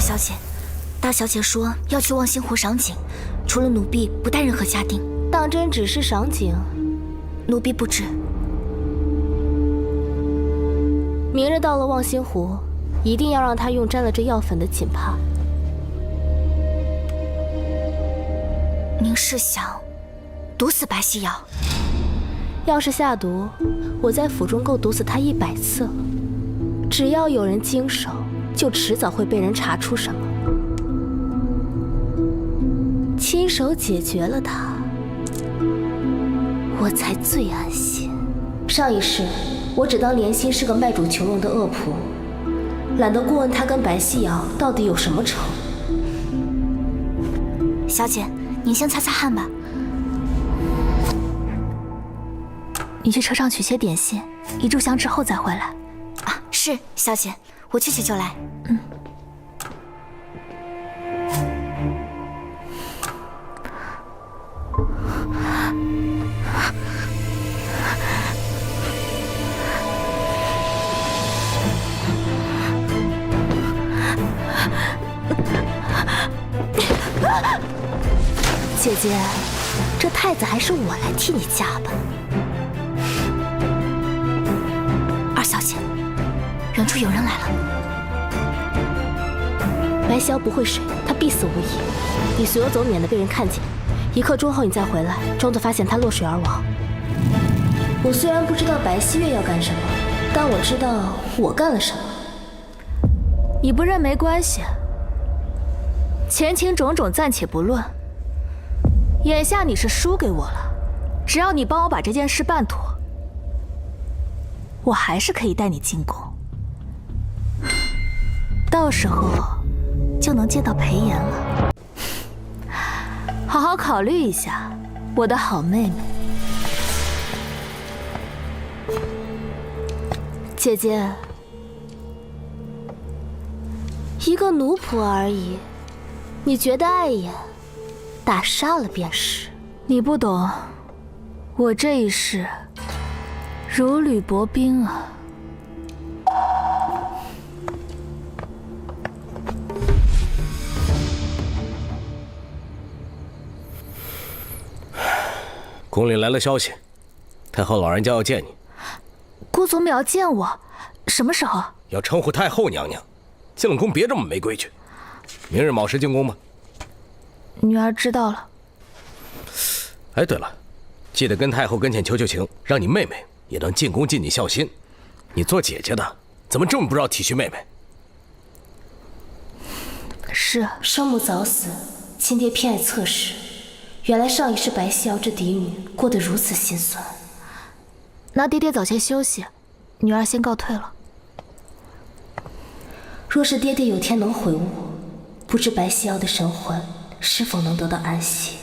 小姐，大小姐说要去望星湖赏景，除了奴婢不带任何家丁。当真只是赏景？奴婢不知。明日到了望星湖，一定要让他用沾了这药粉的锦帕。您是想毒死白希瑶？要是下毒，我在府中够毒死他100次了。只要有人经手，就迟早会被人查出什么。亲手解决了他，我才最安心。上一世，我只当莲心是个卖主求荣的恶仆，懒得过问他跟白希瑶到底有什么仇。小姐，您先擦擦汗吧。你去车上取些点心，一炷香之后再回来。啊，是，小姐，我去取就来。嗯。姐姐，这太子还是我来替你嫁吧。二小姐，远处有人来了。白萧不会水，他必死无疑。你随我走，免得被人看见。1刻钟后你再回来，装作发现他落水而亡。我虽然不知道白希月要干什么，但我知道我干了什么。你不认没关系，前情种种暂且不论。眼下你是输给我了，只要你帮我把这件事办妥，我还是可以带你进宫，到时候就能见到裴炎了。好好考虑一下，我的好妹妹。姐姐，一个奴仆而已，你觉得碍眼，打杀了便是。你不懂，我这一世如履薄冰啊。宫里来了消息，太后老人家要见你。顾总淼要见我，什么时候？要称呼太后娘娘，进了宫别这么没规矩。明日卯时进宫吧。女儿知道了。哎，对了，记得跟太后跟前求求情，让你妹妹也能进宫尽你孝心。你做姐姐的，怎么这么不知道体恤妹妹？是。生母早死，亲爹偏爱侧室，原来上一世白希瑶这嫡女过得如此心酸。那爹爹早些休息，女儿先告退了。若是爹爹有天能悔悟，不知白希瑶的神魂是否能得到安息。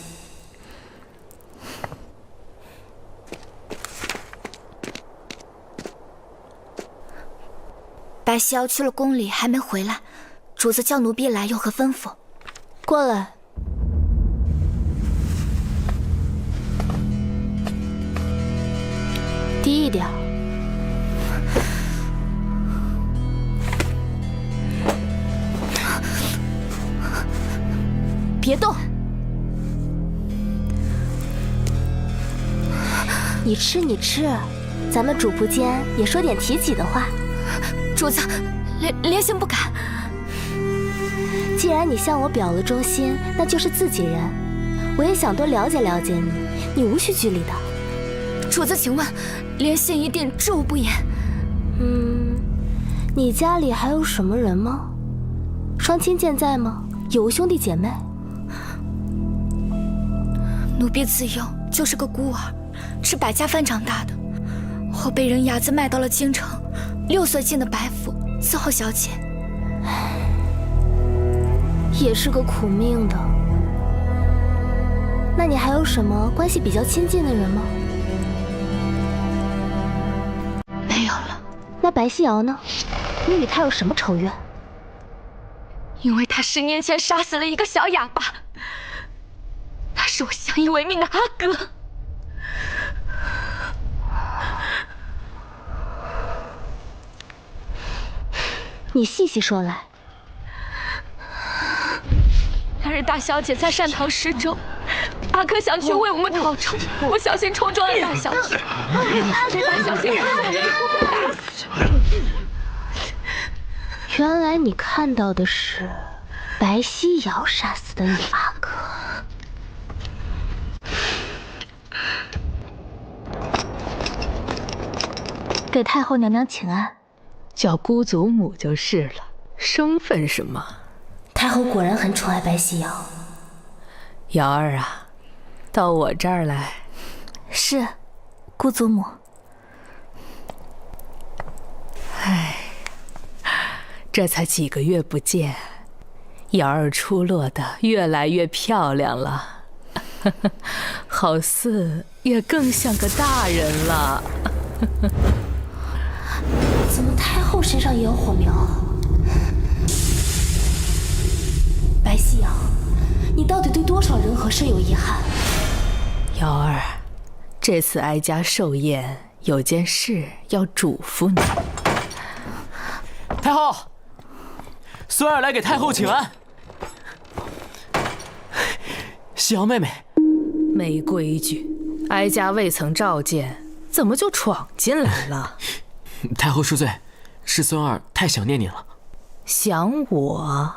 白希瑶去了宫里还没回来，主子叫奴婢来有何吩咐？过来。低一点。别动。你吃，你吃，咱们主仆间也说点体己的话。主子，莲心不敢。既然你向我表了忠心，那就是自己人。我也想多了解了解你，你无需拘礼的。主子，请问，莲心一定知无不言。你家里还有什么人吗？双亲健在吗？有无兄弟姐妹？奴婢自幼就是个孤儿，吃百家饭长大的，后被人伢子卖到了京城，6岁进的白府伺候小姐。也是个苦命的。那你还有什么关系比较亲近的人吗？没有了。那白希瑶呢？你与她有什么仇怨？因为他10年前杀死了一个小哑巴，他是我相依为命的阿哥。你细细说来。日大小姐在善堂施粥，阿哥想去为我们讨仇，我小心冲撞了大小姐，被大小姐打死。原来你看到的是白希瑶杀死的你阿哥。给太后娘娘请安，叫姑祖母就是了，生分什么？太后果然很宠爱白希瑶。瑶儿啊，到我这儿来。是，姑祖母。唉，这才几个月不见，瑶儿出落的越来越漂亮了，好似也更像个大人了。怎么太后身上也有火苗啊？白希瑶，你到底对多少人和事有遗憾？瑶儿，这次哀家寿宴有件事要嘱咐你。太后，孙儿来给太后请安。希瑶妹妹，没规矩，哀家未曾召见，怎么就闯进来了？太后恕罪，是孙儿太想念你了。想我？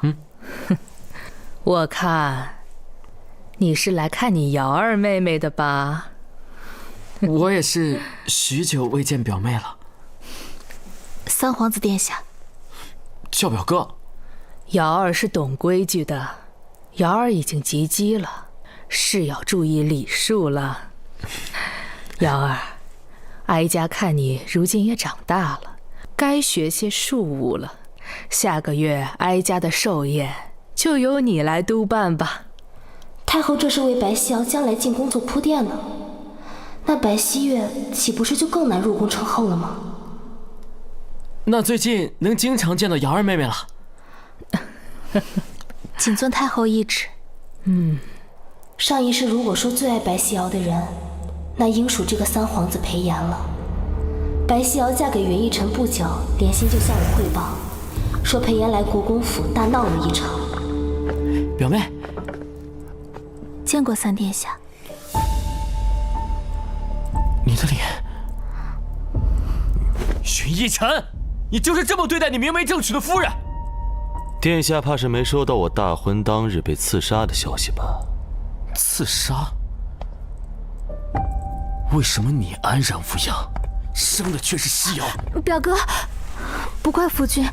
我看你是来看你瑶儿妹妹的吧？我也是许久未见表妹了。三皇子殿下，叫表哥。瑶儿是懂规矩的，瑶儿已经及笄了，是要注意礼数了。瑶儿，哀家看你如今也长大了，该学些庶务了。下个月哀家的寿宴就由你来督办吧。太后这是为白希瑶将来进宫做铺垫呢，那白希月岂不是就更难入宫称后了吗？那最近能经常见到瑶儿妹妹了。谨遵太后懿旨。上一世如果说最爱白希瑶的人，那应属这个三皇子裴炎了。白希瑶嫁给袁义辰不久，连心就向我汇报，说裴炎来国公府大闹了一场。表妹，见过三殿下。你的脸。袁义辰，你就是这么对待你明媒正娶的夫人？殿下怕是没收到我大婚当日被刺杀的消息吧？刺杀？为什么你安然无恙，生的却是希瑶？表哥，不怪夫君，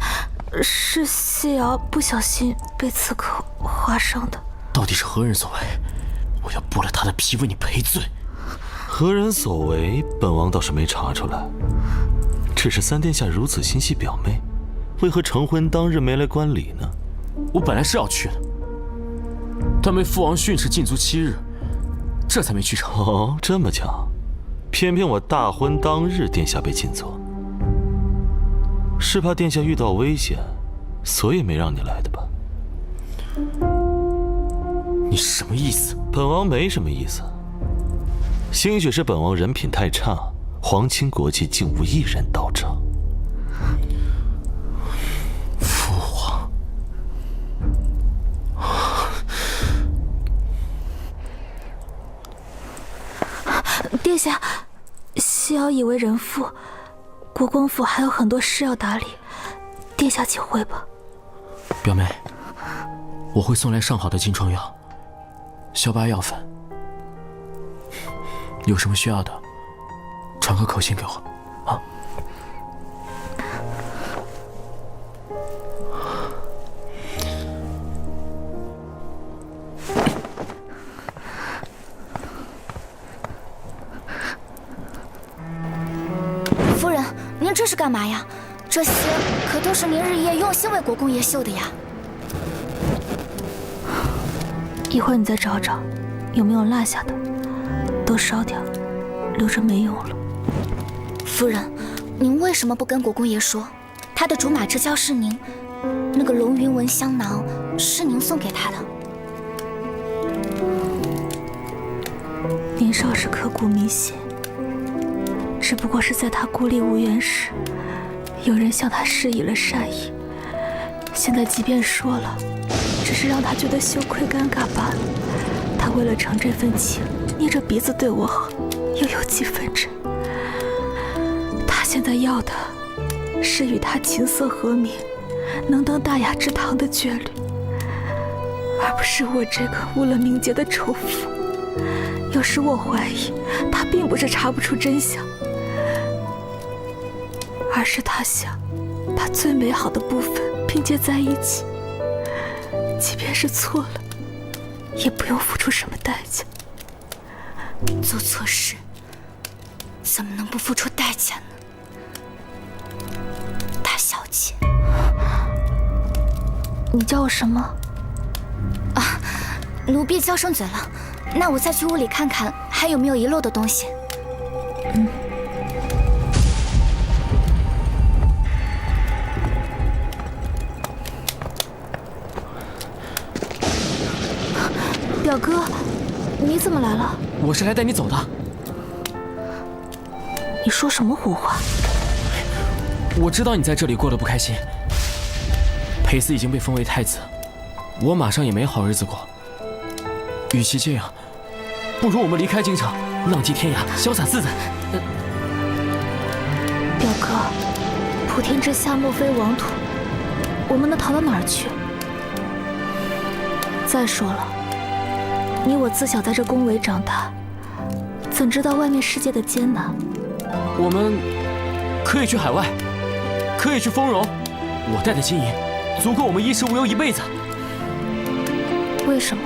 是希瑶不小心被刺客划伤的。到底是何人所为？我要剥了他的皮为你赔罪。何人所为，本王倒是没查出来。只是三殿下如此心系表妹，为何成婚当日没来观礼呢？我本来是要去的，但被父王训斥禁足7日，这才没去成。哦，这么巧，偏偏我大婚当日殿下被禁足，是怕殿下遇到危险，所以没让你来的吧？你什么意思？本王没什么意思，兴许是本王人品太差，皇亲国戚竟无一人到场。父皇，殿下，希瑶已为人妇，国公府还有很多事要打理，殿下请回吧。表妹，我会送来上好的金疮药、消疤药粉，有什么需要的，传个口信给我，啊。夫人，您这是干嘛呀？这些可都是您日夜用心为国公爷绣的呀。一会儿你再找找，有没有落下的，都烧掉，留着没用了。夫人，您为什么不跟国公爷说，他的竹马之交是您，那个龙云纹香囊是您送给他的？年少时刻骨铭心，只不过是在他孤立无援时，有人向他施以了善意。现在即便说了，只是让他觉得羞愧尴尬罢了。他为了成这份情，捏着鼻子对我好，又有几分真。他现在要的是与他琴瑟和鸣，能登大雅之堂的眷侣，而不是我这个误了名节的丑妇。有时我怀疑，他并不是查不出真相，而是他想把最美好的部分拼接在一起，即便是错了，也不用付出什么代价。做错事，怎么能不付出代价呢？大小姐，你叫我什么？啊，奴婢娇生嘴了。那我再去屋里看看，还有没有遗漏的东西。表哥，你怎么来了？我是来带你走的。你说什么胡话？我知道你在这里过得不开心。裴斯已经被封为太子，我马上也没好日子过。与其这样，不如我们离开京城，浪迹天涯，潇洒自在。表哥，普天之下莫非王土，我们能逃到哪儿去？再说了，你我自小在这宫闱长大，怎知道外面世界的艰难？我们可以去海外，可以去丰荣，我带的金银足够我们衣食无忧一辈子。为什么？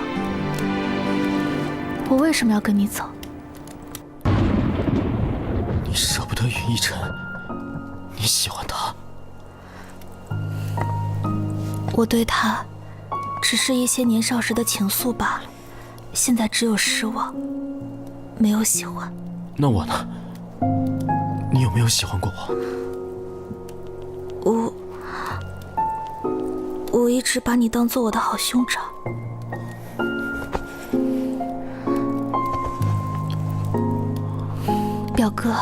我为什么要跟你走？你舍不得云逸尘，你喜欢他。我对他只是一些年少时的情愫罢了，现在只有失望，没有喜欢。那我呢？你有没有喜欢过我？我一直把你当做我的好兄长。表哥，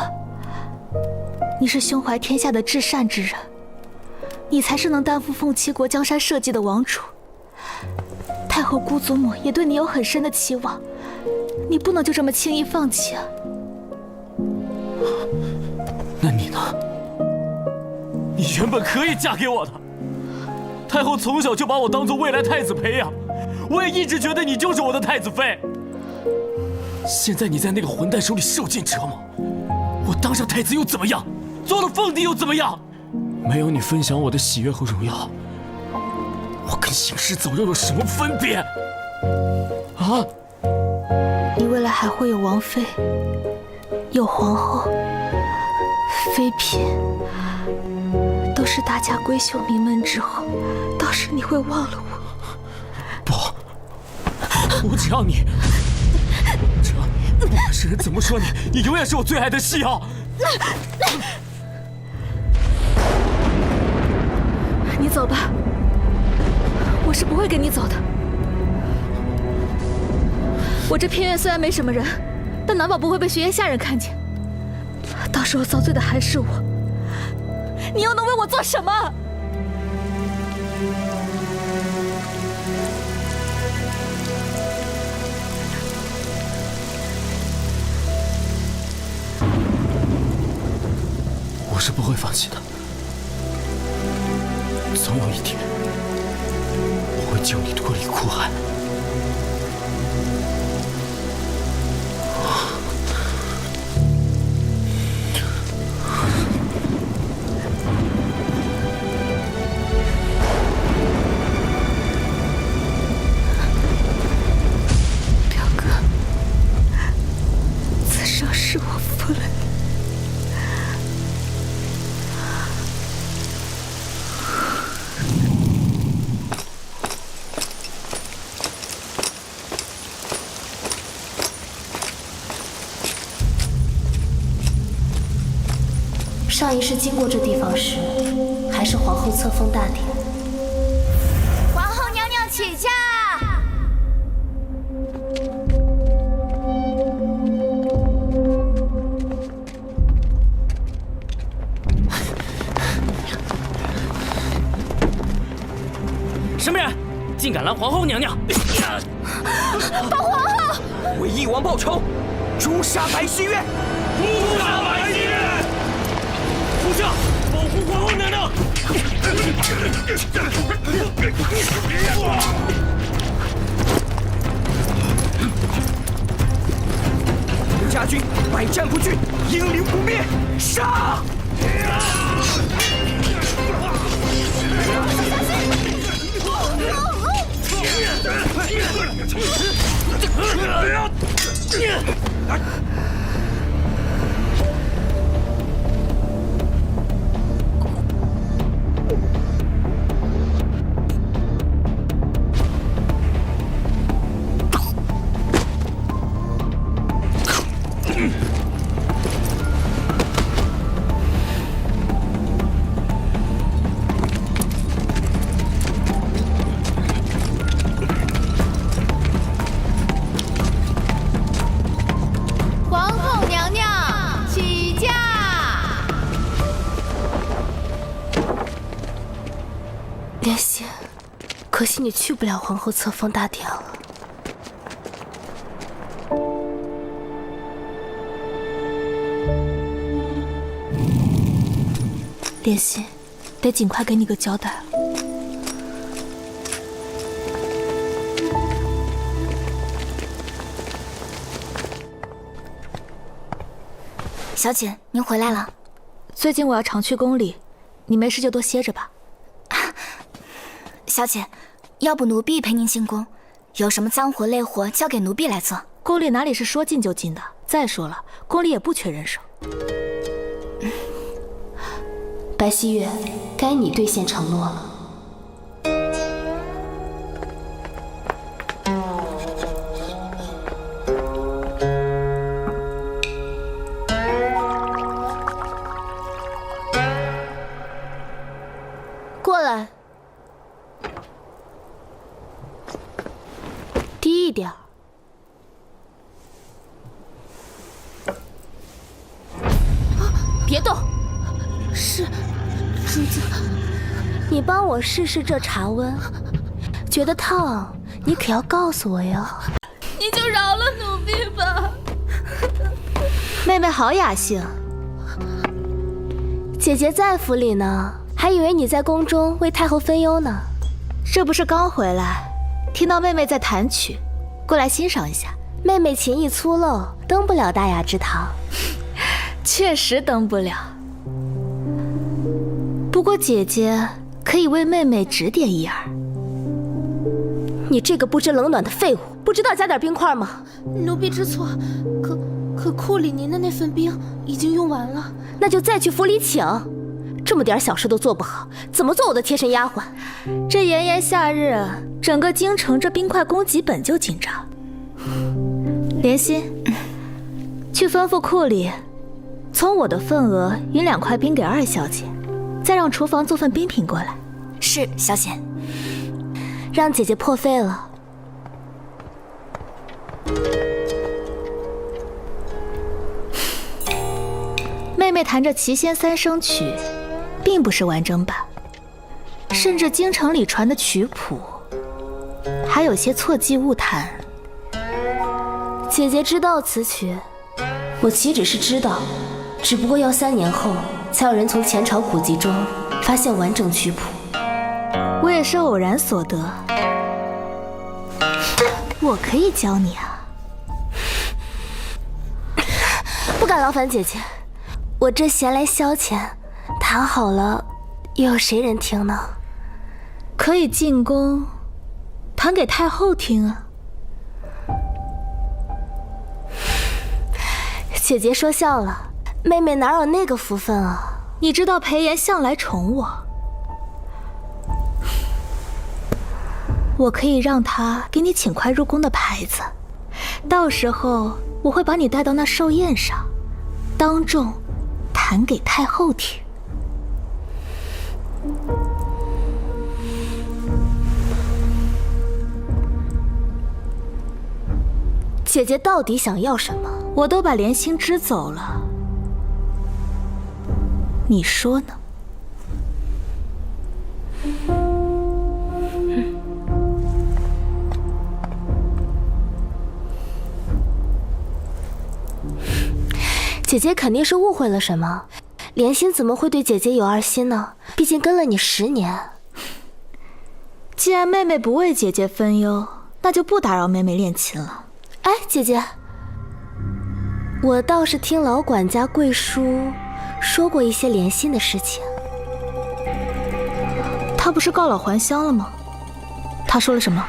你是胸怀天下的至善之人，你才是能担负凤栖国江山社稷的王主。太后姑祖母也对你有很深的期望，你不能就这么轻易放弃啊。那你呢？你原本可以嫁给我的，太后从小就把我当做未来太子培养，我也一直觉得你就是我的太子妃。现在你在那个混蛋手里受尽折磨，我当上太子又怎么样？做了凤帝又怎么样？没有你分享我的喜悦和荣耀，我跟行尸走肉有什么分别？啊！你未来还会有王妃，有皇后，妃嫔，都是大家闺秀名门之后，到时你会忘了我？不，我只要你。不管世人怎么说你，你永远是我最爱的戏奥。你走吧，我是不会跟你走的。我这偏院虽然没什么人，但难保不会被学院下人看见。到时候遭罪的还是我，你又能为我做什么？我是不会放弃的，总有一天我会救你脱离苦海。表哥，此生是我负了你。上一世经过这地方时，还是皇后册封大典。皇后娘娘起驾。什么人，竟敢拦拦皇后娘娘。把皇后为翼王报仇，诛杀白希月！诛杀白希月！属下保护皇后娘娘。刘家军百战不惧，英灵不灭，杀！皇后娘娘起驾。莲心，可惜你去不了皇后册封大典了。莲心，得尽快给你个交代了。小姐，您回来了。最近我要常去宫里，你没事就多歇着吧。小姐，要不奴婢陪您进宫，有什么脏活累活交给奴婢来做。宫里哪里是说进就进的？再说了，宫里也不缺人手。白希月，该你兑现承诺了。过来，低一点儿。别动！是，主子，你帮我试试这茶温，觉得烫，你可要告诉我哟。你就饶了奴婢吧。妹妹好雅兴，姐姐在府里呢，还以为你在宫中为太后分忧呢。这不是刚回来，听到妹妹在弹曲，过来欣赏一下。妹妹琴艺粗陋，登不了大雅之堂。确实登不了。不过姐姐可以为妹妹指点一二。你这个不知冷暖的废物，不知道加点冰块吗？奴婢知错，可库里您的那份冰已经用完了。那就再去府里请。这么点小事都做不好，怎么做我的贴身丫鬟？这炎炎夏日，整个京城这冰块供给本就紧张。莲心，去吩咐库里，从我的份额匀2块冰给2小姐，再让厨房做份冰品过来。是，小姐。让姐姐破费了。妹妹弹着《齐仙3声曲》，并不是完整版，甚至京城里传的曲谱还有些错记误弹。姐姐知道此曲，我岂止是知道，只不过要3年后才有人从前朝古籍中发现完整曲谱。我也是偶然所得，我可以教你啊。不敢劳烦姐姐，我这闲来消遣，弹好了又有谁人听呢？可以进宫弹给太后听啊。姐姐说笑了，妹妹哪有那个福分啊？你知道裴炎向来宠我，我可以让他给你请快入宫的牌子，到时候我会把你带到那寿宴上，当众弹给太后听。姐姐到底想要什么？我都把莲心支走了，你说呢？姐姐肯定是误会了什么，莲心怎么会对姐姐有二心呢？毕竟跟了你10年。既然妹妹不为姐姐分忧，那就不打扰妹妹练琴了。哎，姐姐，我倒是听老管家贵叔说过一些莲心的事情。他不是告老还乡了吗？他说了什么？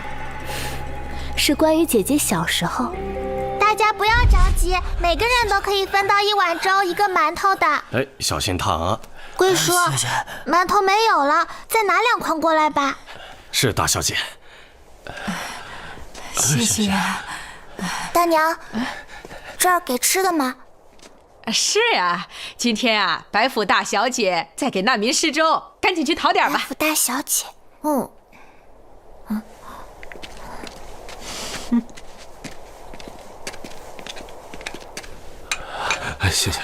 是关于姐姐小时候。大家不要着急，每个人都可以分到1碗粥1个馒头的。哎，小心烫啊！贵叔，馒头没有了，再拿2筐过来吧。是大小姐。谢谢。大娘，这儿给吃的吗？是呀，今天啊，白府大小姐在给难民施粥，赶紧去讨点吧。白府大小姐，谢谢。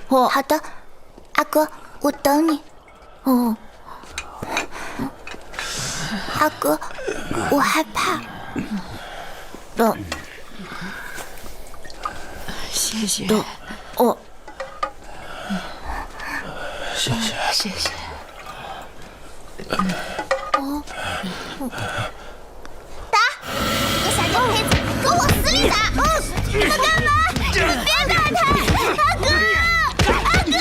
好的，阿哥，我等你。阿哥，我害怕。谢谢。谢谢。谢谢。打！你小贱胚子，给我死里打！你们干嘛？你们别打他！阿哥！阿哥！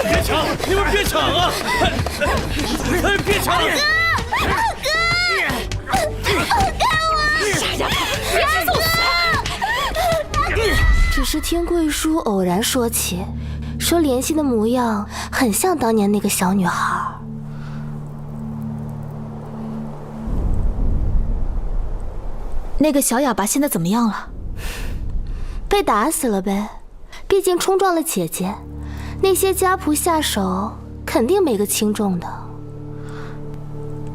别抢！你们别抢啊！别抢！阿哥！干我！傻丫头，别送死！只是听贵叔偶然说起，说莲心的模样很像当年那个小女孩。那个小哑巴现在怎么样了？被打死了呗，毕竟冲撞了姐姐，那些家仆下手肯定没个轻重的。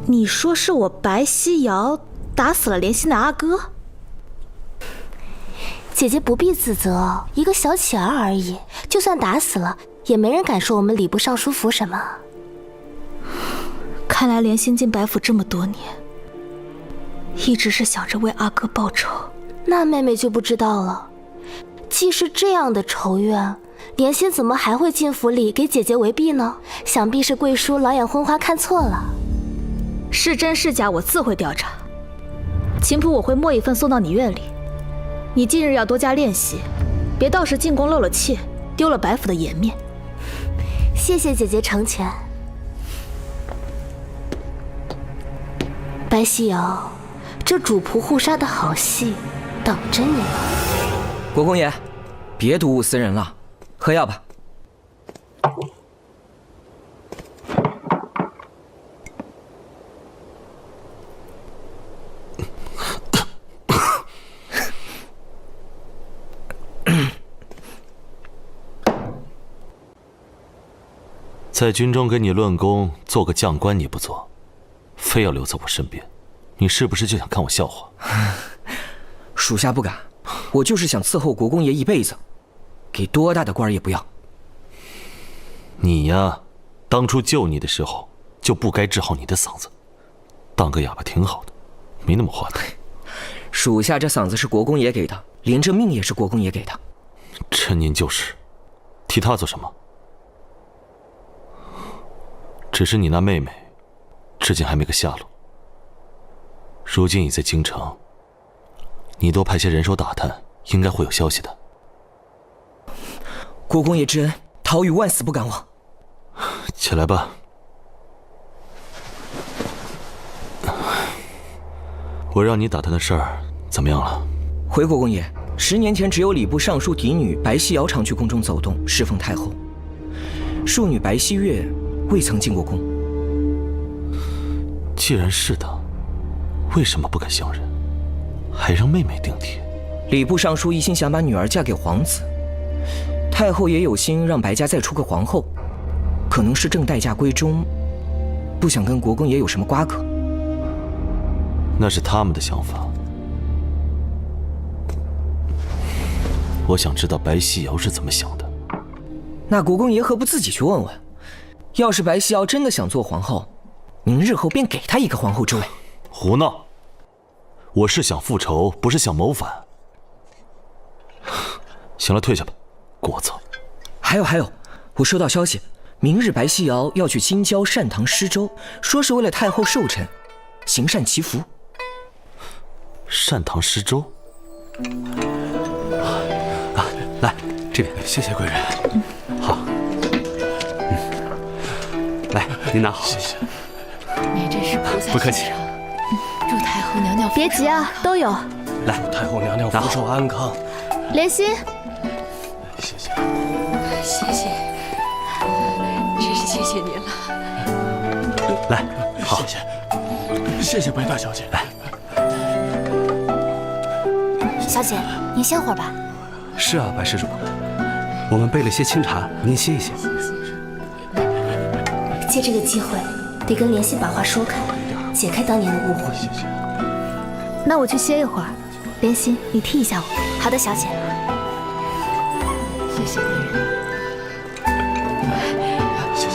你说是我白希瑶打死了莲心的阿哥？姐姐不必自责，一个小乞儿而已，就算打死了，也没人敢说我们礼部尚书府什么。看来莲心进白府这么多年，一直是想着为阿哥报仇。那妹妹就不知道了。既是这样的仇怨，莲心怎么还会进府里给姐姐为婢呢？想必是贵叔老眼昏花看错了。是真是假，我自会调查。琴谱我会默一份送到你院里。你近日要多加练习，别到时进宫漏了气，丢了白府的颜面。谢谢姐姐成全。白希瑶，这主仆互杀的好戏等着你了。国公爷，别睹物思人了，喝药吧。在军中给你论功，做个将官你不做，非要留在我身边，你是不是就想看我笑话？属下不敢，我就是想伺候国公爷一辈子，给多大的官也不要。你呀，当初救你的时候就不该治好你的嗓子，当个哑巴挺好的，没那么话多。属下这嗓子是国公爷给的，连这命也是国公爷给的。陈年旧事，提他做什么？只是你那妹妹，至今还没个下落。如今已在京城，你多派些人手打探，应该会有消息的。国公爷之恩，陶宇万死不敢忘。起来吧。我让你打探的事儿怎么样了？回国公爷，10年前只有礼部尚书嫡女白希瑶常去宫中走动，侍奉太后。庶女白希月未曾进过宫。既然是的，为什么不敢相认，还让妹妹顶替？礼部尚书一心想把女儿嫁给皇子，太后也有心让白家再出个皇后，可能是正待嫁闺中，不想跟国公爷有什么瓜葛。那是他们的想法。我想知道白希瑶是怎么想的。那国公爷何不自己去问问？要是白希瑶真的想做皇后，您日后便给他一个皇后之位。胡闹！我是想复仇，不是想谋反。行了，退下吧，聒噪。还有，我收到消息，明日白希瑶要去京郊善堂施粥，说是为了太后寿辰，行善祈福。善堂施粥。来这边，谢谢贵人。好，来，您拿好。谢谢。你真是菩萨不客气。祝太后娘娘别急啊，都有。来，太后娘娘福寿安康。莲心，谢谢。谢谢，真是谢谢您了。来，好，谢谢白大小姐。来，小姐，您歇会儿吧。是啊，白施主，我们备了些清茶，您歇一歇。借这个机会，得跟莲心把话说开，解开当年的误会。那我去歇一会儿，莲心，你替一下我。好的，小姐。谢谢贵人。谢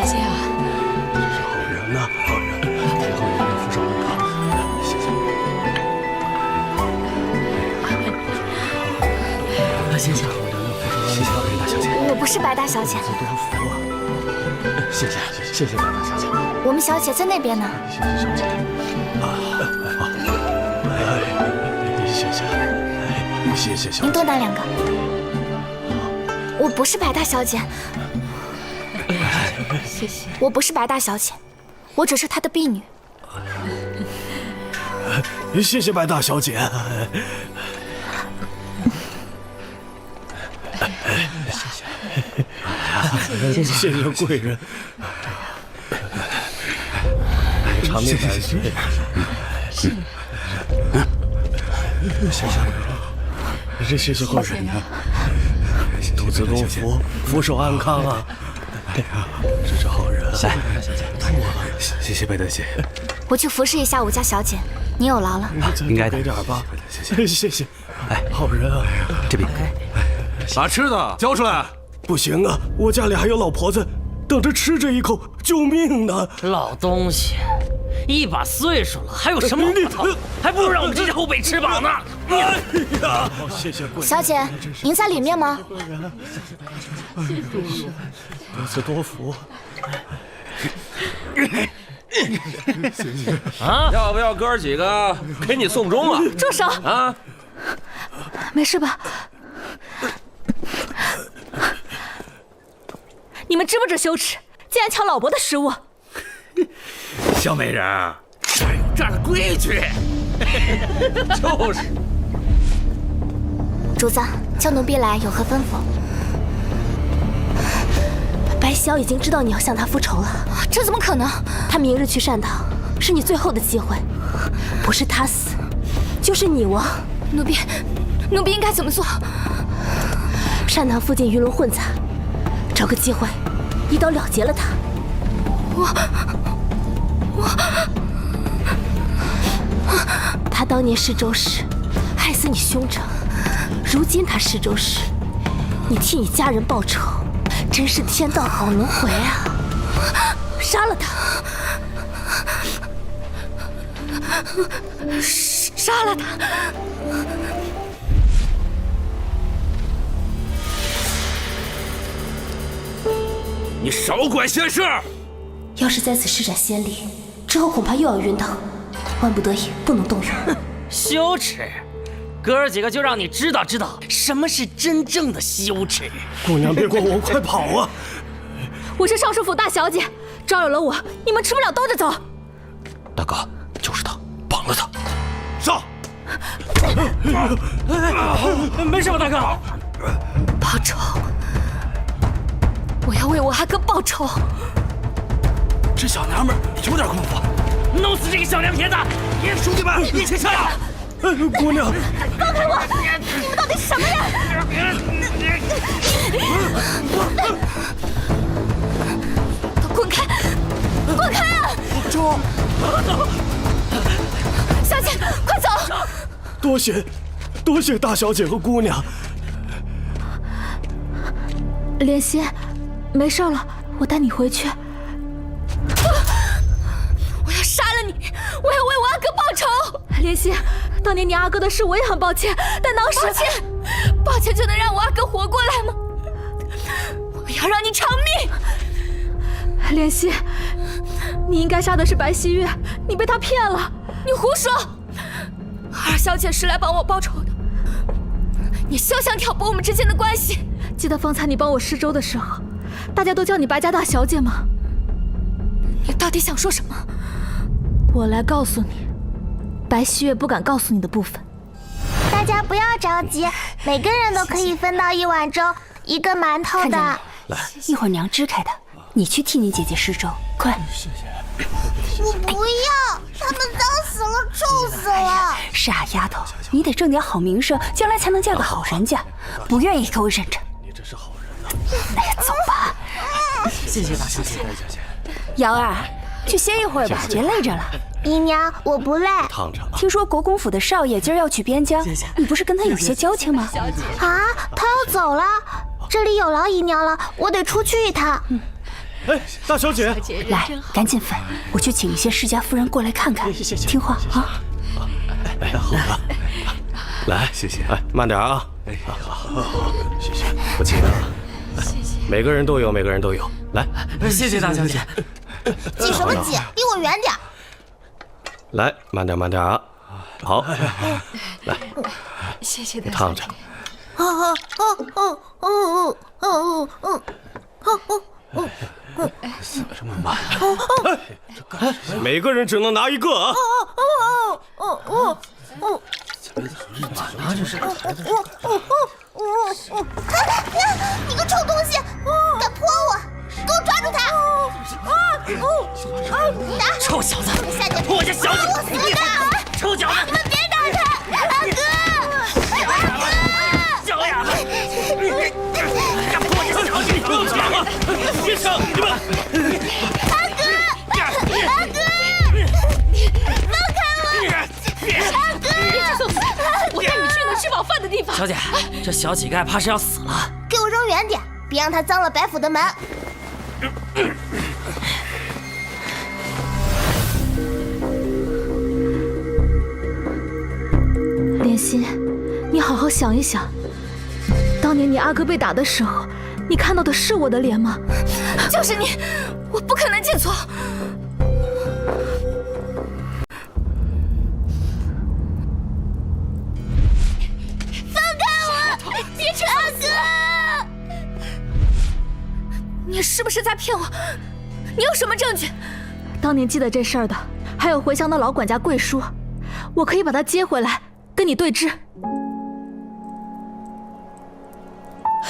谢啊！真是好人呐，好人！太后娘娘福寿安康，谢谢。谢谢太后娘娘福寿安康，谢谢白大小姐。我不是白大小姐。多福啊！谢谢白大小姐。我们小姐在那边呢。谢谢小姐。谢谢小姐。您多拿2个。我不是白大小姐。谢谢。我不是白大小姐，我只是她的婢女。谢谢白大小姐。谢谢贵人。长命百岁。谢谢贵人，肚子多福，福寿安康啊！真是好人。来，谢谢白大姐。我去服侍一下我家小姐，您有劳了。应该的。给点吧，谢谢。哎，好人啊！这边，把吃的交出来。不行啊，我家里还有老婆子等着吃这一口，救命呢！老东西，一把岁数了，还有什么好？还不如让我们这些后辈吃饱呢！哎呀，谢谢贵人。小姐，您在里面吗？多赐多福。啊！要不要哥儿几个给你送终啊？住手！啊！没事吧？你们知不知羞耻？竟然抢老伯的食物！小美人，哪有这儿的规矩？就是。主子，叫奴婢来有何吩咐？白希瑶已经知道你要向他复仇了，这怎么可能？他明日去善堂，是你最后的机会，不是他死，就是你亡。奴婢应该怎么做？善堂附近鱼龙混杂，找个机会一刀了结了他。他当年施粥时害死你兄长，如今他施粥时，你替你家人报仇，真是天道好轮回啊！杀了他！杀了他！你少管闲事！要是在此施展先例，之后恐怕又要晕倒，万不得已不能动用。羞耻！哥儿几个就让你知道知道什么是真正的羞耻。姑娘别管我，快跑啊！我是尚书府大小姐，招惹了我，你们吃不了兜着走。大哥，就是他，绑了他。上！没事吧，大哥？报仇！我要为我阿哥报仇！这小娘们有点功夫，弄死这个小娘撇子！兄弟们，一起上！姑娘，放开我！你们到底是什么人？滚开！滚开啊！走！小姐，快走！多谢大小姐和姑娘。莲心，没事了，我带你回去。莲心，当年你阿哥的事我也很抱歉，但当时抱歉就能让我阿哥活过来吗？我要让你偿命！莲心，你应该杀的是白希月，你被他骗了。你胡说！二小姐是来帮我报仇的，你休想挑拨我们之间的关系。记得方才你帮我施粥的时候，大家都叫你白家大小姐吗？你到底想说什么？我来告诉你，白希月不敢告诉你的部分。大家不要着急，每个人都可以分到1碗粥，1个馒头的。来，一会儿娘支开的，你去替你姐姐施粥，快！谢谢。我不要，他们脏死了，臭死了！傻丫头，你得挣点好名声，将来才能嫁个好人家。不愿意给我忍着。你真是好人呐！哎呀，走吧。谢谢大小姐。瑶儿，去歇一会儿吧，别累着了。姨娘，我不累。烫着了。听说国公府的少爷今儿要去边疆，你不是跟他有些交情吗？啊，他要走了，这里有劳姨娘了，我得出去一趟。哎，大小姐，来，赶紧分，我去请一些世家夫人过来看看，听话啊！哎，好的。来，谢谢。哎，慢点啊！哎，好，谢谢，不急的。谢谢。每个人都有，每个人都有。来，谢谢大小姐。挤什么挤？离我远点。来，慢点，慢点啊！好，来，谢谢大烫着。死这么慢，每个人只能拿1个啊！拿着是。你个臭东西，敢泼我，给我抓住他！打！臭小子，我家小姐，我死了！臭小子，你们别打他！阿哥，小丫头，敢泼我家小姐，弄死我！别上你们！阿哥，放开我！阿哥，我带你去能吃饱饭的地方。小姐，这小乞丐怕是要死了。给我扔远点，别让他脏了白府的门。莲心，你好好想一想，当年你阿哥被打的时候，你看到的是我的脸吗？就是你，我不可能记错。放开我！别扯阿哥！你是不是在骗我？你有什么证据？当年记得这事儿的，还有回乡的老管家桂叔，我可以把他接回来，跟你对质。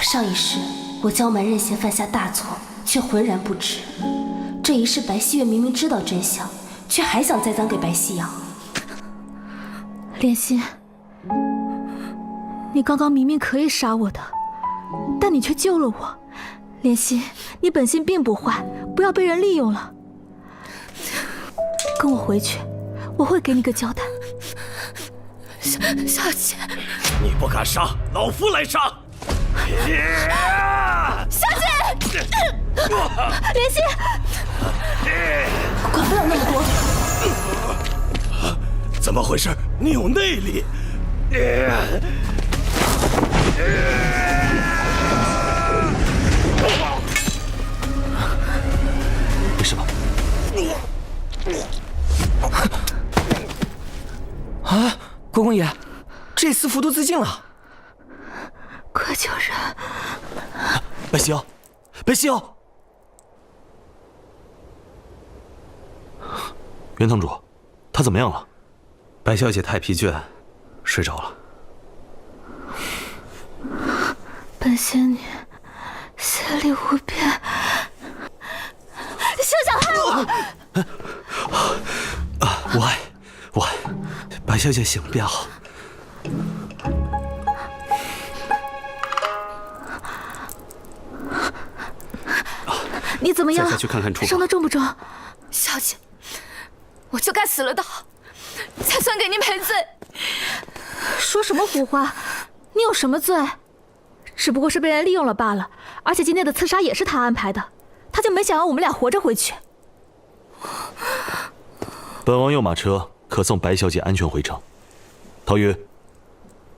上一世我骄蛮任性犯下大错，却浑然不知。这一世白希月明明知道真相，却还想栽赃给白希阳。莲心，你刚刚明明可以杀我的，但你却救了我。莲心，你本性并不坏，不要被人利用了。跟我回去，我会给你个交代。小姐，你不敢杀，老夫来杀！小姐，莲心，管不了那么多。怎么回事？你有内力。没事吧？啊，国公爷，这厮服毒自尽了。快救人！白希瑶，白希瑶！袁堂主，他怎么样了？白小姐太疲倦，睡着了。本仙女邪力无边，休想害我！我爱，白小姐醒了便好。你怎么样？再去看看厨房，伤得重不重？小姐，我就该死了的好，才算给您赔罪。说什么胡话？你有什么罪？只不过是被人利用了罢了。而且今天的刺杀也是他安排的，他就没想让我们俩活着回去。本王有马车，可送白小姐安全回城。陶宇，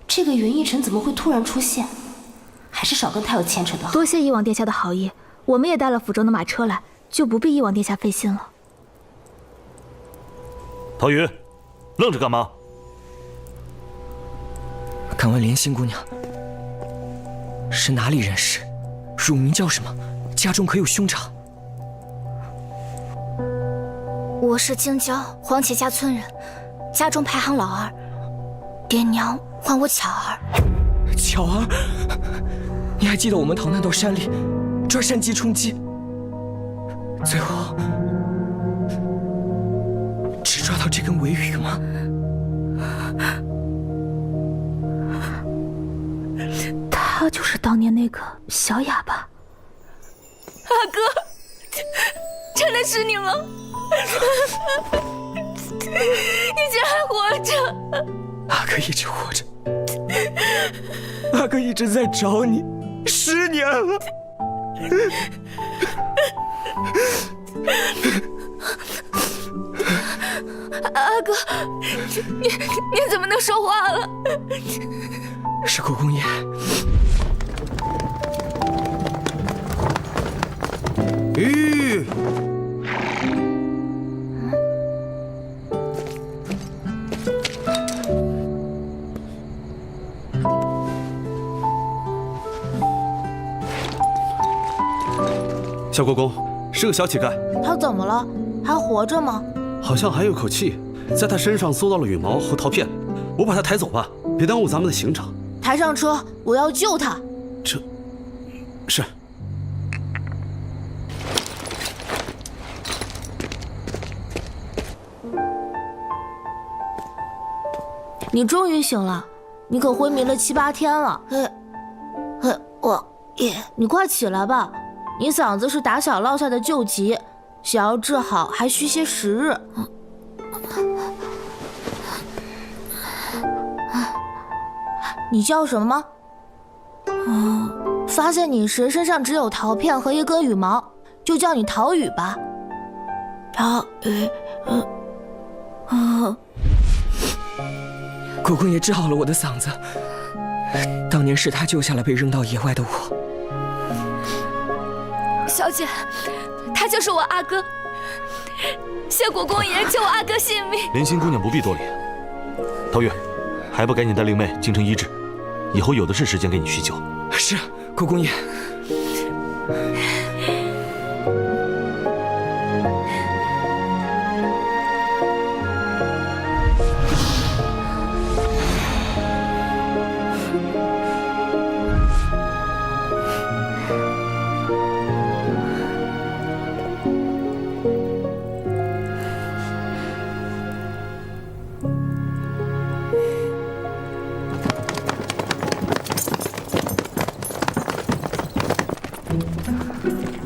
这个云逸尘怎么会突然出现？还是少跟他有牵扯的好。多谢翼王殿下的好意，我们也带了府中的马车来，就不必翼王殿下费心了。陶宇，愣着干嘛？敢问莲心姑娘，是哪里人士？乳名叫什么？家中可有兄长？我是京郊黄岐家村人，家中排行老二，爹娘唤我巧儿。巧儿，你还记得我们逃难到山里，抓山鸡充饥，最后只抓到这根尾羽吗？他就是当年那个小哑巴。阿哥，真的是你吗？你竟然还活着！阿哥一直活着，阿哥一直在找你，10年了。阿哥，你怎么能说话了？是国公爷。吁！小国公是个小乞丐，他怎么了？还活着吗？好像还有口气，在他身上搜到了羽毛和陶片，我把他抬走吧，别耽误咱们的行程。抬上车，我要救他。是。你终于醒了，你可昏迷了7、8天了。你快起来吧，你嗓子是打小落下的旧疾，想要治好还需些时日。你叫什么？发现你时身上只有陶片和一根羽毛，就叫你陶宇吧。陶宇，国公爷治好了我的嗓子，当年是他救下了被扔到野外的我。小姐，他就是我阿哥，谢国公爷救我阿哥性命。莲心姑娘不必多礼。陶宇，还不赶紧带令妹进城医治，以后有的是时间给你叙旧。是，国公爷。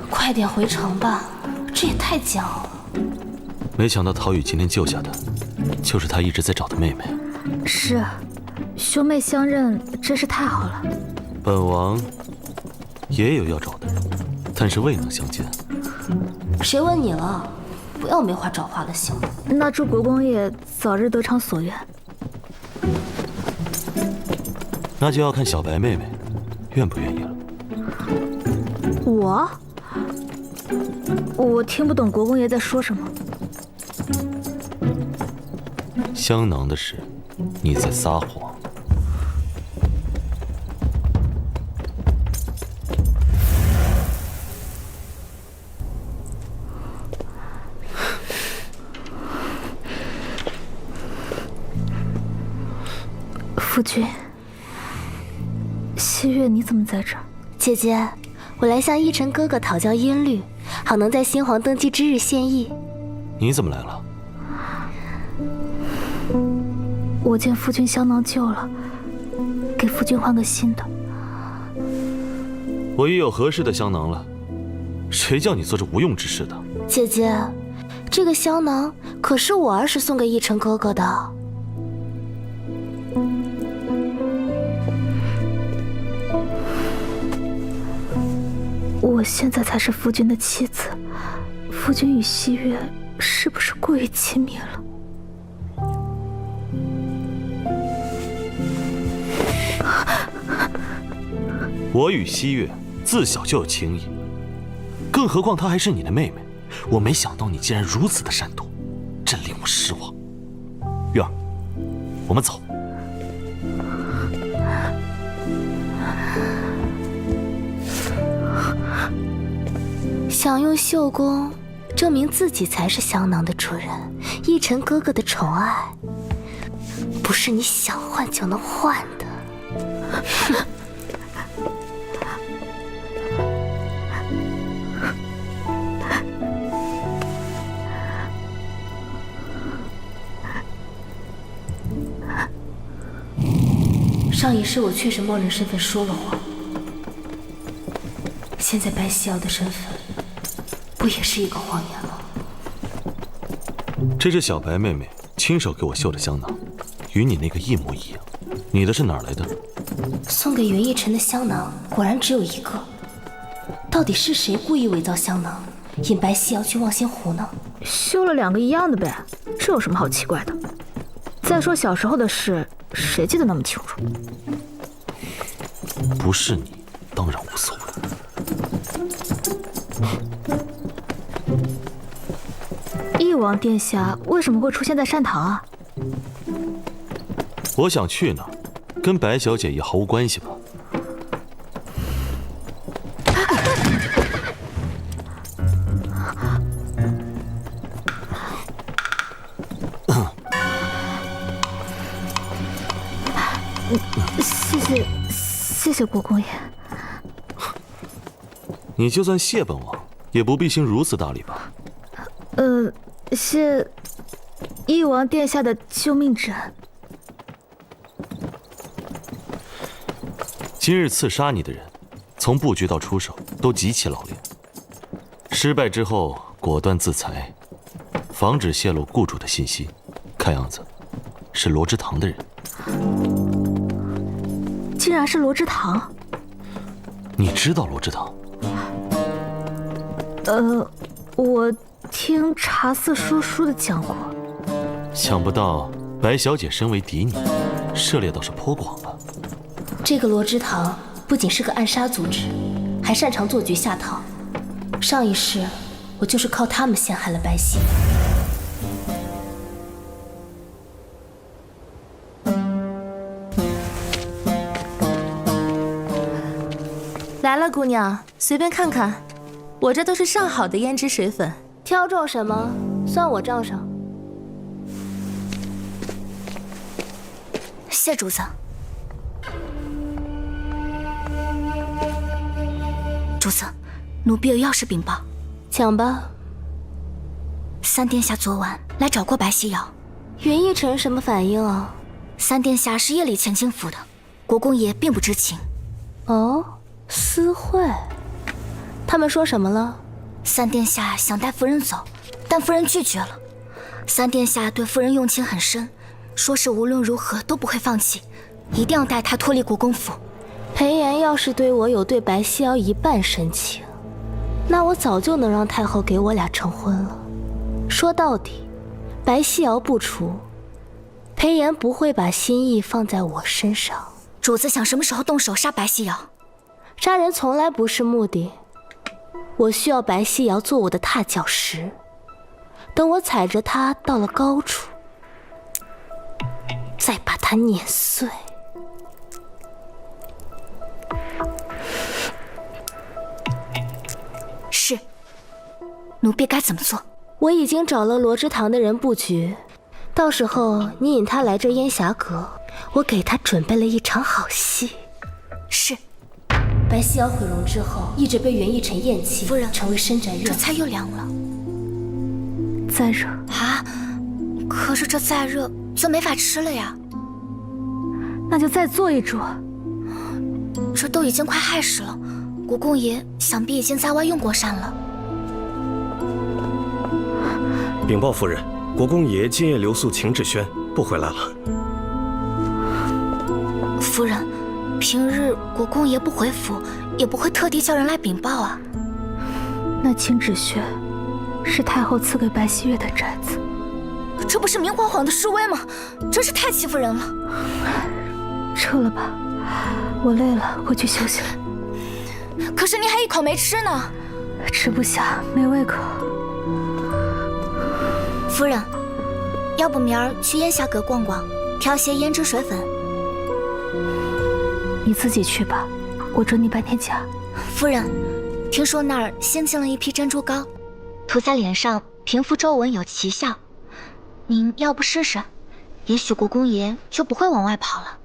快点回城吧，这也太僵了。没想到陶宇今天救下的，就是他一直在找的妹妹。是，兄妹相认真是太好了。本王也有要找的人，但是未能相见。谁问你了？不要没话找话了，行吗？那祝国公爷早日得偿所愿。那就要看小白妹妹愿不愿意了。我听不懂国公爷在说什么。香囊的事，你在撒谎。夫君，西月，你怎么在这儿？姐姐，我来向逸尘哥哥讨教音律，好能在新皇登基之日献艺。你怎么来了？我见夫君香囊旧了，给夫君换个新的。我已有合适的香囊了，谁叫你做这无用之事的？姐姐，这个香囊可是我儿时送给逸尘哥哥的。我现在才是夫君的妻子，夫君与西月是不是过于亲密了？我与西月自小就有情谊，更何况她还是你的妹妹。我没想到你竟然如此的善妒，真令我失望。月儿，我们走。想用绣功证明自己才是香囊的主人，奕晨哥哥的宠爱，不是你想换就能换的。上一世我确实冒认身份说了谎，现在白西瑶的身份不也是一个谎言吗？这是小白妹妹亲手给我绣的香囊，与你那个一模一样。你的是哪儿来的？送给袁逸晨的香囊果然只有一个，到底是谁故意伪造香囊，引白西瑶去望仙湖呢？修了2个一样的呗，这有什么好奇怪的？再说小时候的事，谁记得那么清楚？不是你，当然无所谓。翼王殿下为什么会出现在善堂啊？我想去哪儿，跟白小姐也毫无关系吧。谢谢国公爷。你就算谢本王，也不必行如此大礼吧？谢翼王殿下的救命之恩。今日刺杀你的人，从布局到出手都极其老练，失败之后果断自裁，防止泄露雇主的信息。看样子是罗之堂的人。竟然是罗之堂！你知道罗之堂？我听茶肆说书的讲过。想不到白小姐身为嫡女，涉猎倒是颇广了。这个罗之堂不仅是个暗杀组织，还擅长做局下套。上一世我就是靠他们陷害了白皙。来了，姑娘，随便看看，我这都是上好的胭脂水粉。挑中什么，算我账上。谢主子。主子，奴婢有要事禀报。讲吧。三殿下昨晚来找过白皙瑶。袁逸晨什么反应啊？三殿下是夜里前进府的，国公爷并不知情。哦。私会，他们说什么了？三殿下想带夫人走，但夫人拒绝了。三殿下对夫人用情很深，说是无论如何都不会放弃，一定要带她脱离国公府。裴炎要是对我有对白皙瑶一半深情，那我早就能让太后给我俩成婚了。说到底，白皙瑶不除，裴炎不会把心意放在我身上。主子想什么时候动手杀白皙瑶？杀人从来不是目的，我需要白皙瑶做我的踏脚石，等我踩着她到了高处，再把她碾碎。是，奴婢该怎么做？我已经找了罗之堂的人布局，到时候你引他来这烟霞阁，我给他准备了一场好戏。是。白皙瑶毁容之后，一直被袁逸晨厌弃，夫人成为深宅怨妇。这菜又凉了，再热啊！可是这再热就没法吃了呀。那就再做一桌。这都已经快亥时了，国公爷想必已经在外用过膳了。禀报夫人，国公爷今夜留宿秦芷轩，不回来了。夫人。平日国公爷不回府，也不会特地叫人来禀报啊。那秦芷轩是太后赐给白皙月的宅子，这不是明晃晃的示威吗？真是太欺负人了。撤了吧，我累了，回去休息。可是你还一口没吃呢。吃不下，没胃口。夫人，要不明儿去烟霞阁逛逛，挑些胭脂水粉。你自己去吧，我准你半天假。夫人，听说那儿新进了一批珍珠膏，涂在脸上平复皱纹有奇效。您要不试试，也许国公爷就不会往外跑了。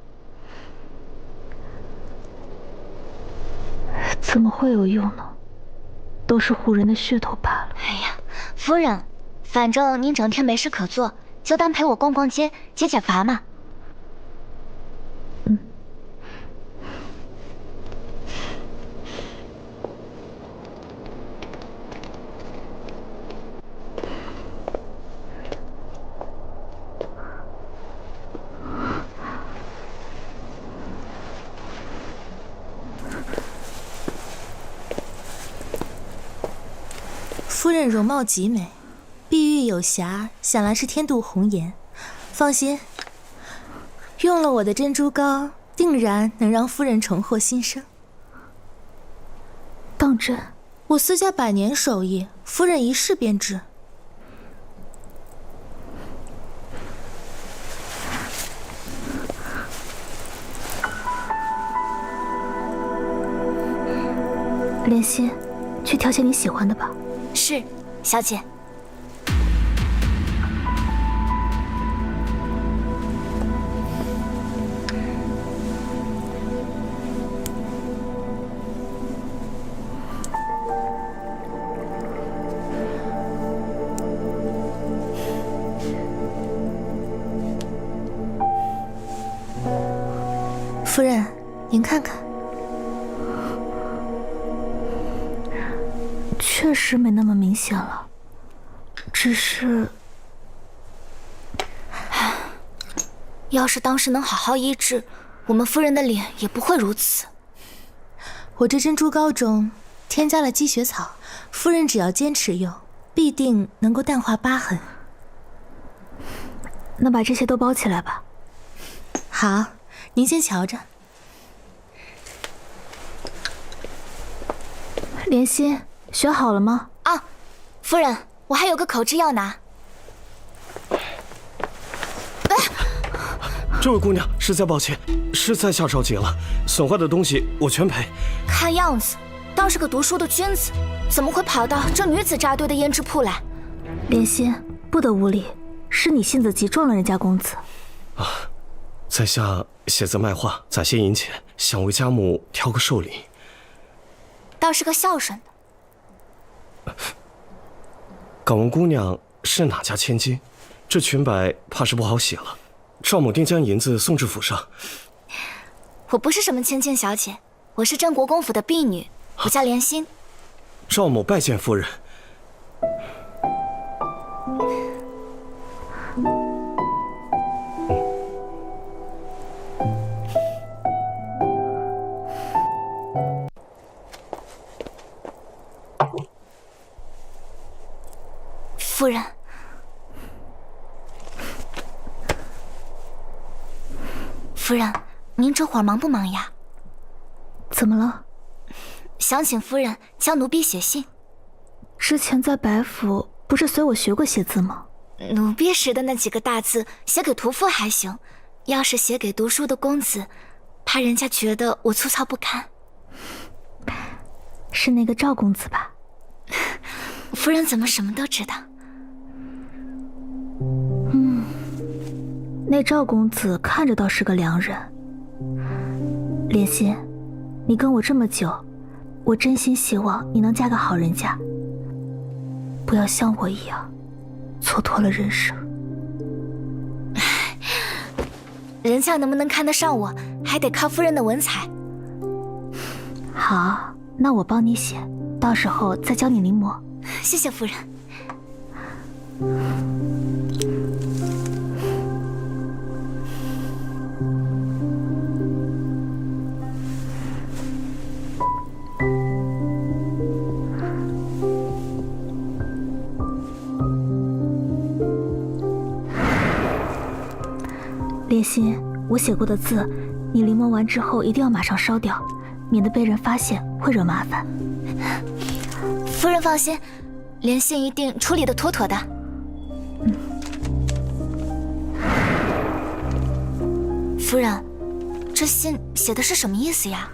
怎么会有用呢？都是唬人的噱头罢了。哎呀，夫人，反正您整天没事可做，就当陪我逛逛街，解解乏嘛。夫人容貌极美，碧玉有瑕，想来是天妒红颜。放心，用了我的珍珠膏，定然能让夫人重获新生。当真？我私家100年手艺，夫人一试便知。莲心，去挑些你喜欢的吧。是，小姐。夫人，您看看。确实没那么明显了，只是，要是当时能好好医治，我们夫人的脸也不会如此。我这珍珠膏中添加了积雪草，夫人只要坚持用，必定能够淡化疤痕。那把这些都包起来吧。好，您先瞧着。莲心，学好了吗？啊，夫人，我还有个口汁要拿。这位姑娘，实在抱歉，实在下着急了，损坏的东西我全赔。看样子倒是个读书的君子，怎么会跑到这女子扎堆的胭脂铺来？莲心，不得无礼，是你性子急撞了人家公子。啊，在下写字卖画，攒些银钱，想为家母挑个寿礼。倒是个孝顺的。敢问姑娘是哪家千金？这裙摆怕是不好洗了。赵某定将银子送至府上。我不是什么千金小姐，我是镇国公府的婢女，我叫莲心。赵某拜见夫人。夫人，夫人，您这会儿忙不忙呀？怎么了？想请夫人教奴婢写信。之前在白府不是随我学过写字吗？奴婢识的那几个大字，写给屠夫还行，要是写给读书的公子，怕人家觉得我粗糙不堪。是那个赵公子吧？夫人怎么什么都知道？那赵公子看着倒是个良人。莲心，你跟我这么久，我真心希望你能嫁个好人家，不要像我一样蹉跎了人生。人家能不能看得上我，还得靠夫人的文采。好，那我帮你写，到时候再教你临摹。谢谢夫人。莲心，我写过的字，你临摹完之后一定要马上烧掉，免得被人发现会惹麻烦。夫人放心，连信一定处理得妥妥的。夫人，这信写的是什么意思呀？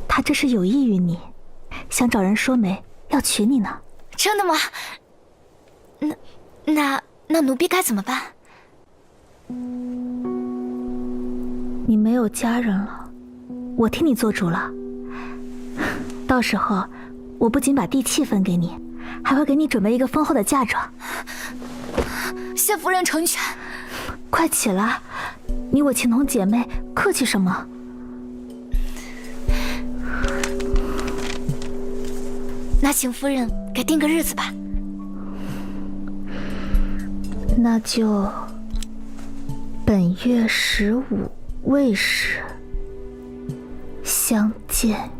他这是有意于你，想找人说媒，要娶你呢。真的吗？那奴婢该怎么办？你没有家人了，我替你做主了。到时候，我不仅把地契分给你，还会给你准备一个丰厚的嫁妆。谢夫人成全。快起来，你我情同姐妹，客气什么？那请夫人给定个日子吧。那就本月15未时相见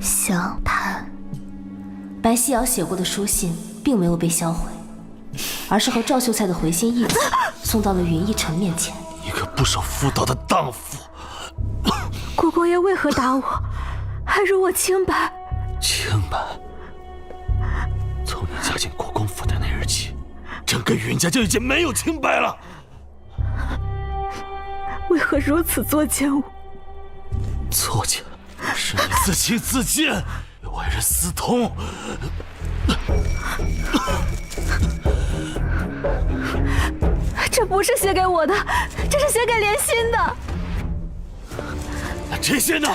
详谈。白希瑶写过的书信并没有被销毁，而是和赵秀才的回信一起送到了云逸尘面前。一个不守妇道的荡妇！国公爷为何打我，还辱我清白？清白？从你嫁进国公府的那日起，整个云家就已经没有清白了。为何如此作践我？作践是你自轻自贱，为人私通。这不是写给我的，这是写给莲心的。那这些呢？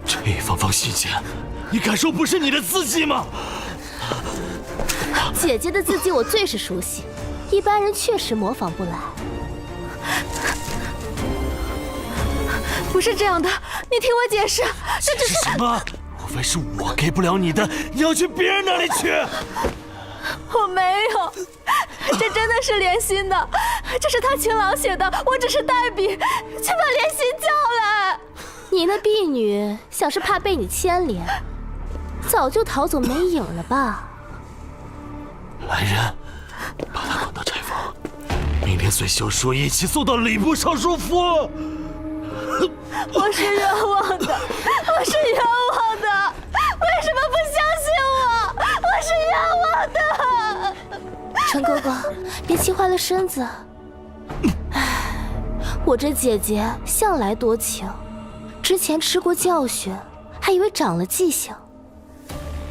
这一封封信件，你敢说不是你的字迹吗？姐姐的字迹我最是熟悉，一般人确实模仿不来。不是这样的，你听我解释，这只是什么？无非是我给不了你的，你要去别人那里取。我没有，这真的是莲心的，这是他情郎写的，我只是代笔，去把莲心叫来。你那婢女想是怕被你牵连，早就逃走没影了吧？来人，把他滚到柴房，明天随休书一起送到礼部尚书府。我是冤枉的，我是冤枉的，为什么不相信我？我是冤枉的。陈哥哥，别气坏了身子。我这姐姐向来多情，之前吃过教训，还以为长了记性，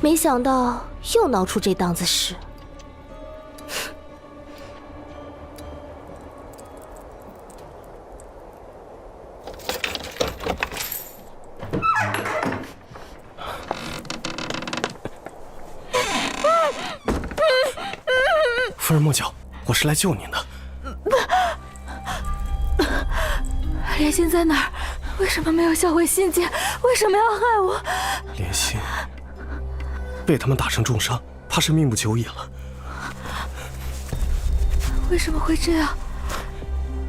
没想到又闹出这档子事。夫人莫叫，我是来救您的。莲心在哪儿？为什么没有销毁信件？为什么要害我？莲心被他们打成重伤，怕是命不久矣了。为什么会这样？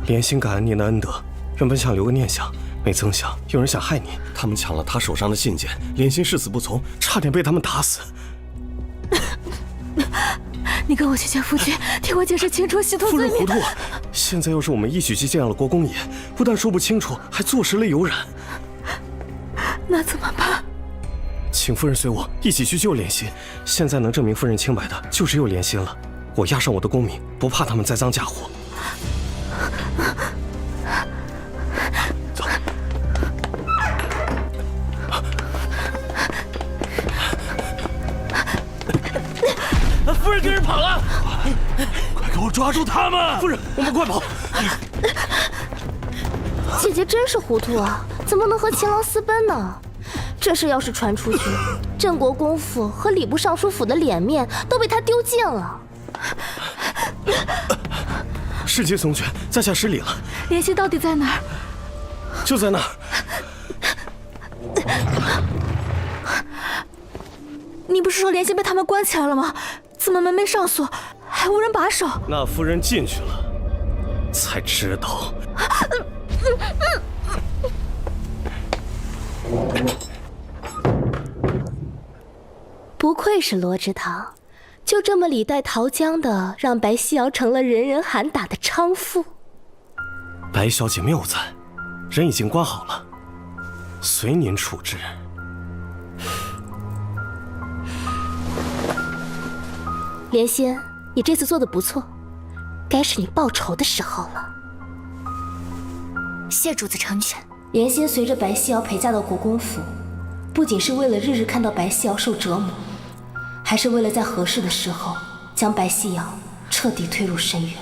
莲心感恩您的恩德，原本想留个念想，没曾想有人想害你。他们抢了他手上的信件，莲心誓死不从，差点被他们打死。你跟我去见夫君，替我解释清楚，洗脱罪名。夫人糊涂，现在要是我们一起去见了国公爷，不但说不清楚，还坐实了有染。那怎么办？请夫人随我一起去救莲心。现在能证明夫人清白的，就只有莲心了。我押上我的功名，不怕他们栽赃嫁祸。走。夫人跟人跑了，快给我抓住他们！夫人，我们快跑！姐姐真是糊涂啊，怎么能和情郎私奔呢？这事要是传出去，镇国公府和礼部尚书府的脸面都被他丢尽了。世界松拳，在下失礼了。莲心到底在哪儿？就在那儿。你不是说莲心被他们关起来了吗？怎么门没上锁，还无人把守？那夫人进去了，才知道。不愧是罗之堂，就这么李代桃僵的，让白希瑶成了人人喊打的娼妇。白小姐谬赞，人已经关好了，随您处置。莲仙，你这次做的不错，该是你报仇的时候了。谢主子成全。莲仙随着白希瑶陪嫁到国公府，不仅是为了日日看到白希瑶受折磨，还是为了在合适的时候将白希瑶彻底推入深渊。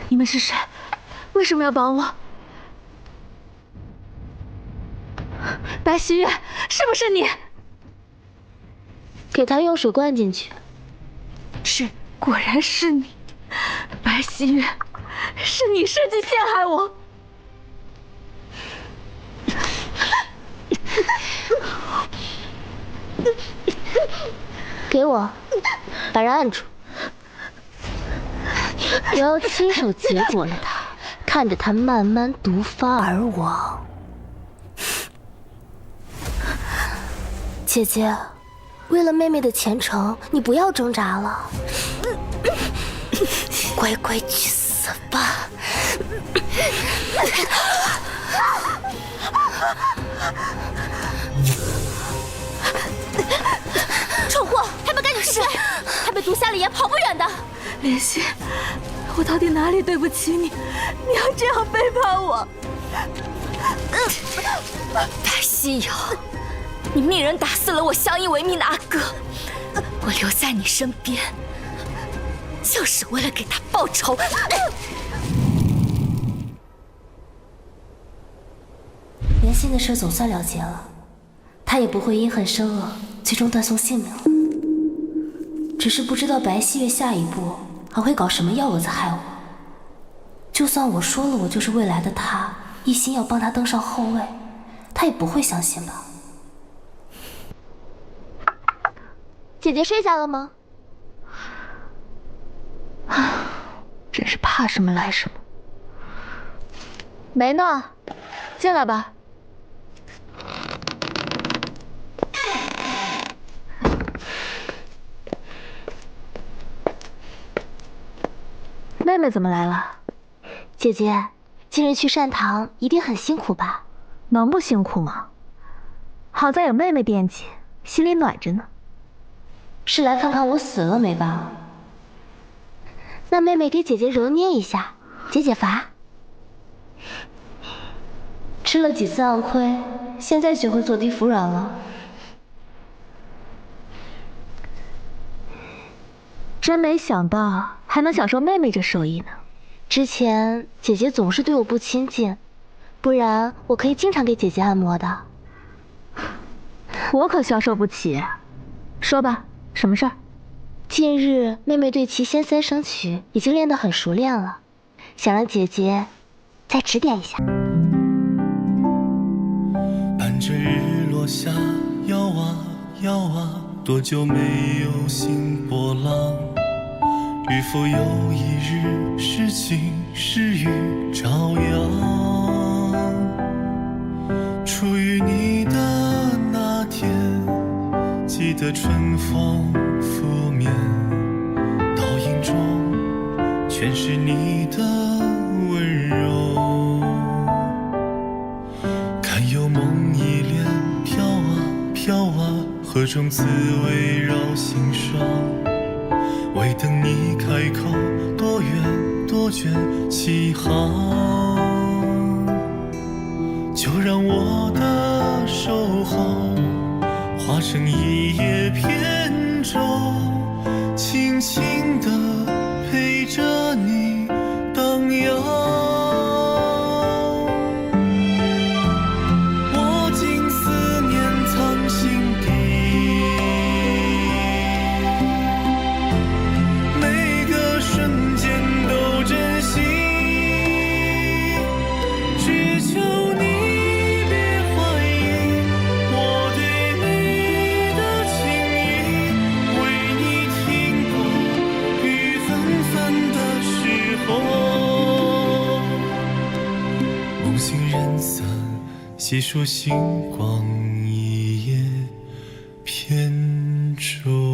你们是谁？为什么要绑我？白希月，是不是你？给他用水灌进去。是，果然是你，白希月，是你设计陷害我。给我，把人按住。我要亲手结果了他，看着他慢慢毒发而亡。姐姐，为了妹妹的前程，你不要挣扎了，乖乖去死吧！蠢货，还不赶紧睡！他被毒瞎了眼，跑不远的。莲心，我到底哪里对不起你？你要这样背叛我？白希瑶，你命人打死了我相依为命的阿哥，我留在你身边，就是为了给他报仇。莲心的事总算了结了，他也不会因恨生恶，最终断送性命了。只是不知道白希月下一步还会搞什么幺蛾子害我。就算我说了我就是未来的他，一心要帮他登上后位，他也不会相信吧。姐姐睡下了吗？真是怕什么来什么。没呢，进来吧。妹妹怎么来了？姐姐，今日去善堂一定很辛苦吧？能不辛苦吗？好在有妹妹惦记，心里暖着呢。是来看看我死了没吧？那妹妹给姐姐揉捏一下，解解乏。吃了几次暗亏，现在学会坐地服软了。真没想到还能享受妹妹这手艺呢。之前姐姐总是对我不亲近，不然我可以经常给姐姐按摩的。我可消受不起。说吧，什么事儿？近日妹妹对齐仙三生曲已经练得很熟练了，想让姐姐再指点一下。伴着日落下，摇啊摇啊，多久没有新波浪？与否有一日是晴是雨照样。初遇你的那天，记得春风拂面，倒影中全是你的温柔。看有梦一帘飘啊飘啊，河中滋围绕心上。唯等你开口，多远多卷起航。就让我的守候化成一叶扁舟，轻轻地陪着你荡漾。我竟思念藏心底，细数星光一夜扁舟。